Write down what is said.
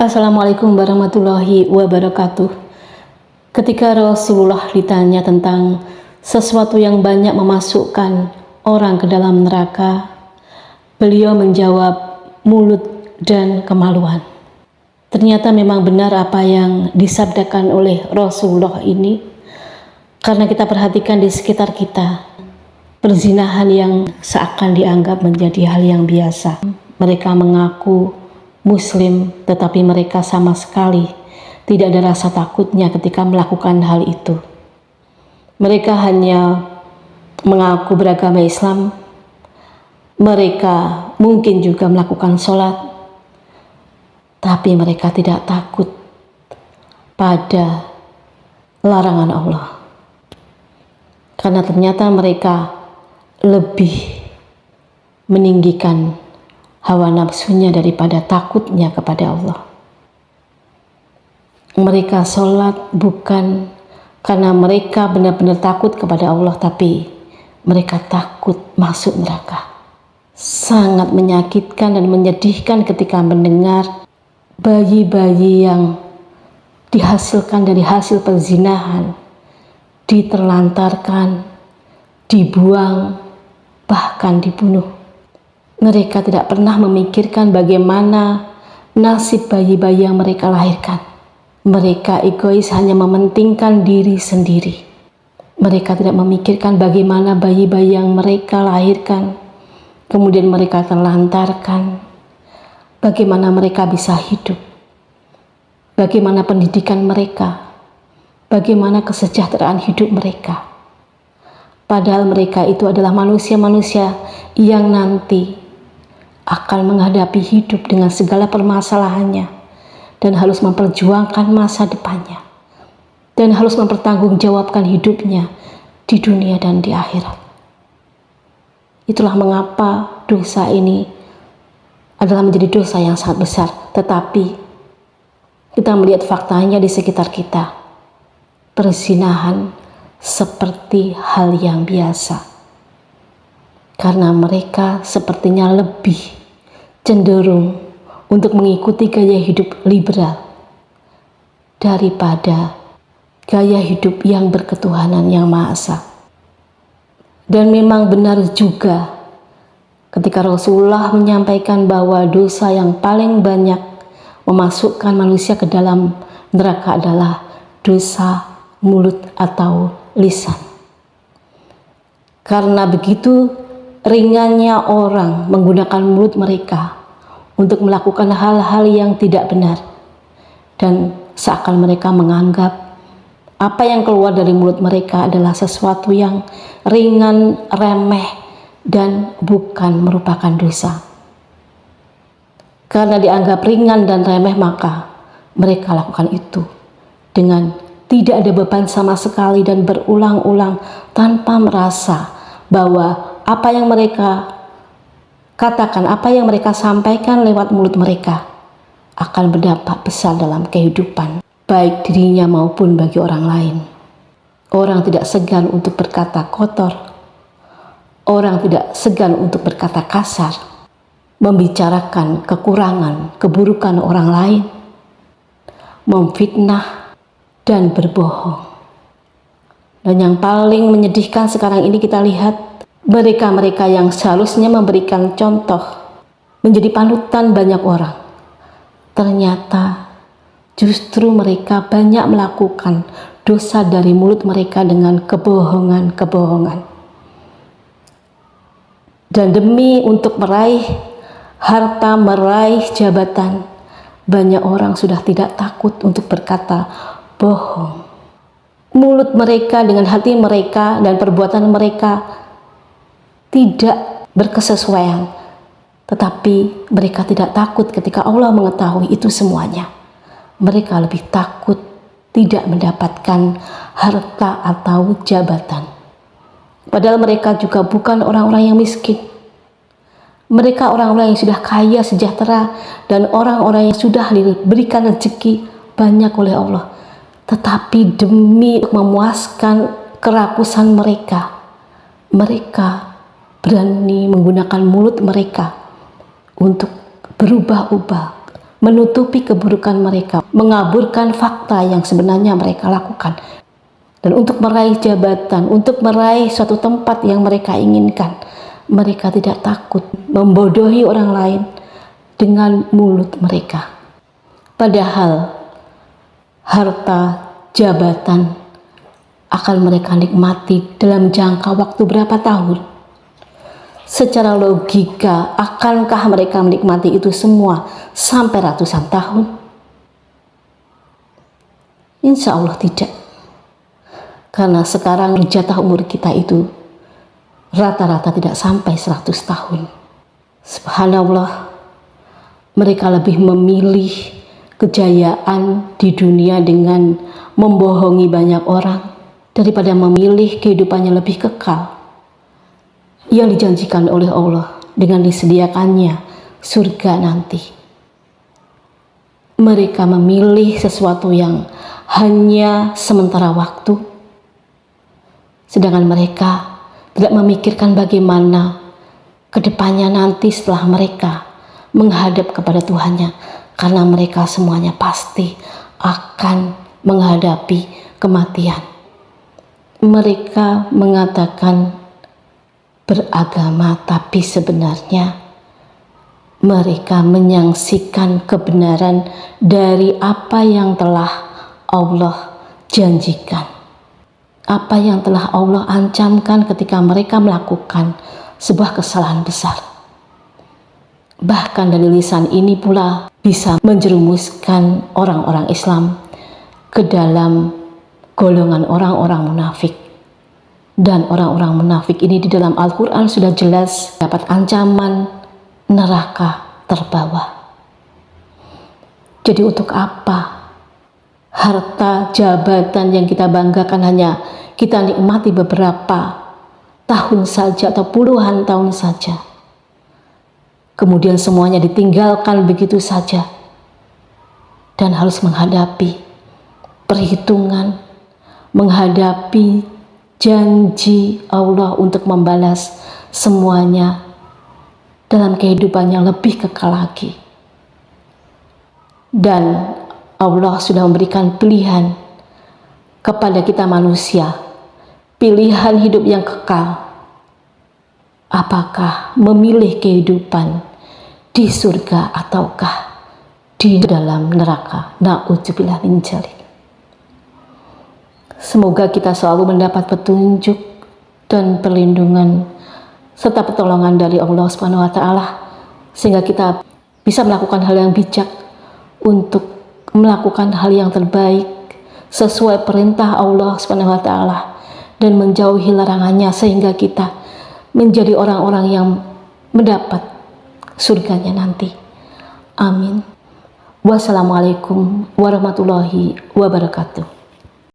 Assalamualaikum warahmatullahi wabarakatuh. Ketika Rasulullah ditanya tentang sesuatu yang banyak memasukkan orang ke dalam neraka, beliau menjawab mulut dan kemaluan. Ternyata memang benar apa yang disabdakan oleh Rasulullah ini, karena kita perhatikan di sekitar kita, perzinahan yang seakan dianggap menjadi hal yang biasa. Mereka mengaku Muslim, tetapi mereka sama sekali tidak ada rasa takutnya ketika melakukan hal itu. Mereka hanya mengaku beragama Islam, mereka mungkin juga melakukan sholat, tapi mereka tidak takut pada larangan Allah. Karena ternyata mereka lebih meninggikan hawa nafsunya daripada takutnya kepada Allah. Mereka sholat bukan karena mereka benar-benar takut kepada Allah, tapi mereka takut masuk neraka. Sangat menyakitkan dan menyedihkan ketika mendengar bayi-bayi yang dihasilkan dari hasil perzinahan diterlantarkan, dibuang, bahkan dibunuh. Mereka tidak pernah memikirkan bagaimana nasib bayi-bayi yang mereka lahirkan. Mereka egois, hanya mementingkan diri sendiri. Mereka tidak memikirkan bagaimana bayi-bayi yang mereka lahirkan, kemudian mereka terlantarkan, bagaimana mereka bisa hidup, bagaimana pendidikan mereka, bagaimana kesejahteraan hidup mereka. Padahal mereka itu adalah manusia-manusia yang nanti akan menghadapi hidup dengan segala permasalahannya, dan harus memperjuangkan masa depannya, dan harus mempertanggungjawabkan hidupnya di dunia dan di akhirat. Itulah mengapa dosa ini adalah menjadi dosa yang sangat besar. Tetapi kita melihat faktanya di sekitar kita, perzinahan seperti hal yang biasa, karena mereka sepertinya lebih cenderung untuk mengikuti gaya hidup liberal daripada gaya hidup yang berketuhanan yang Maha Esa. Dan memang benar juga ketika Rasulullah menyampaikan bahwa dosa yang paling banyak memasukkan manusia ke dalam neraka adalah dosa mulut atau lisan. Karena begitu ringannya orang menggunakan mulut mereka untuk melakukan hal-hal yang tidak benar, dan seakan mereka menganggap apa yang keluar dari mulut mereka adalah sesuatu yang ringan, remeh, dan bukan merupakan dosa. Karena dianggap ringan dan remeh, maka mereka lakukan itu dengan tidak ada beban sama sekali dan berulang-ulang tanpa merasa bahwa apa yang mereka katakan, apa yang mereka sampaikan lewat mulut mereka akan berdampak besar dalam kehidupan, baik dirinya maupun bagi orang lain. Orang tidak segan untuk berkata kotor, orang tidak segan untuk berkata kasar, membicarakan kekurangan, keburukan orang lain, memfitnah, dan berbohong. Dan yang paling menyedihkan sekarang ini kita lihat, mereka-mereka yang seharusnya memberikan contoh, menjadi panutan banyak orang, ternyata justru mereka banyak melakukan dosa dari mulut mereka dengan kebohongan-kebohongan. Dan demi untuk meraih harta, meraih jabatan, banyak orang sudah tidak takut untuk berkata bohong. Mulut mereka dengan hati mereka dan perbuatan mereka tidak berkesesuaian, tetapi mereka tidak takut ketika Allah mengetahui itu semuanya. Mereka lebih takut tidak mendapatkan harta atau jabatan. Padahal mereka juga bukan orang-orang yang miskin. Mereka orang-orang yang sudah kaya, sejahtera, dan orang-orang yang sudah diberikan rezeki banyak oleh Allah. Tetapi demi memuaskan kerakusan mereka, mereka berani menggunakan mulut mereka untuk berubah-ubah, menutupi keburukan mereka, mengaburkan fakta yang sebenarnya mereka lakukan. Dan untuk meraih jabatan, untuk meraih suatu tempat yang mereka inginkan, mereka tidak takut membodohi orang lain dengan mulut mereka. Padahal harta, jabatan akan mereka nikmati dalam jangka waktu berapa tahun? Secara logika, akankah mereka menikmati itu semua sampai ratusan tahun? Insya Allah tidak. Karena sekarang jatah umur kita itu rata-rata tidak sampai 100 tahun. Subhanallah, mereka lebih memilih kejayaan di dunia dengan membohongi banyak orang daripada memilih kehidupannya lebih kekal yang dijanjikan oleh Allah dengan disediakannya surga nanti. Mereka memilih sesuatu yang hanya sementara waktu, sedangkan mereka tidak memikirkan bagaimana kedepannya nanti setelah mereka menghadap kepada Tuhannya, karena mereka semuanya pasti akan menghadapi kematian. Mereka mengatakan beragama, tapi sebenarnya mereka menyaksikan kebenaran dari apa yang telah Allah janjikan, apa yang telah Allah ancamkan ketika mereka melakukan sebuah kesalahan besar. Bahkan dari lisan ini pula bisa menjerumuskan orang-orang Islam ke dalam golongan orang-orang munafik. Dan orang-orang munafik ini di dalam Al-Quran sudah jelas dapat ancaman neraka terbawah. Jadi untuk apa harta jabatan yang kita banggakan hanya kita nikmati beberapa tahun saja atau puluhan tahun saja, kemudian semuanya ditinggalkan begitu saja dan harus menghadapi perhitungan, menghadapi janji Allah untuk membalas semuanya dalam kehidupan yang lebih kekal lagi. Dan Allah sudah memberikan pilihan kepada kita manusia, pilihan hidup yang kekal. Apakah memilih kehidupan di surga ataukah di dalam neraka? Na'udzubillah min dzalik. Semoga kita selalu mendapat petunjuk dan perlindungan serta pertolongan dari Allah Subhanahu wa taala, sehingga kita bisa melakukan hal yang bijak untuk melakukan hal yang terbaik sesuai perintah Allah Subhanahu wa taala dan menjauhi larangannya, sehingga kita menjadi orang-orang yang mendapat surganya nanti. Amin. Wassalamualaikum warahmatullahi wabarakatuh.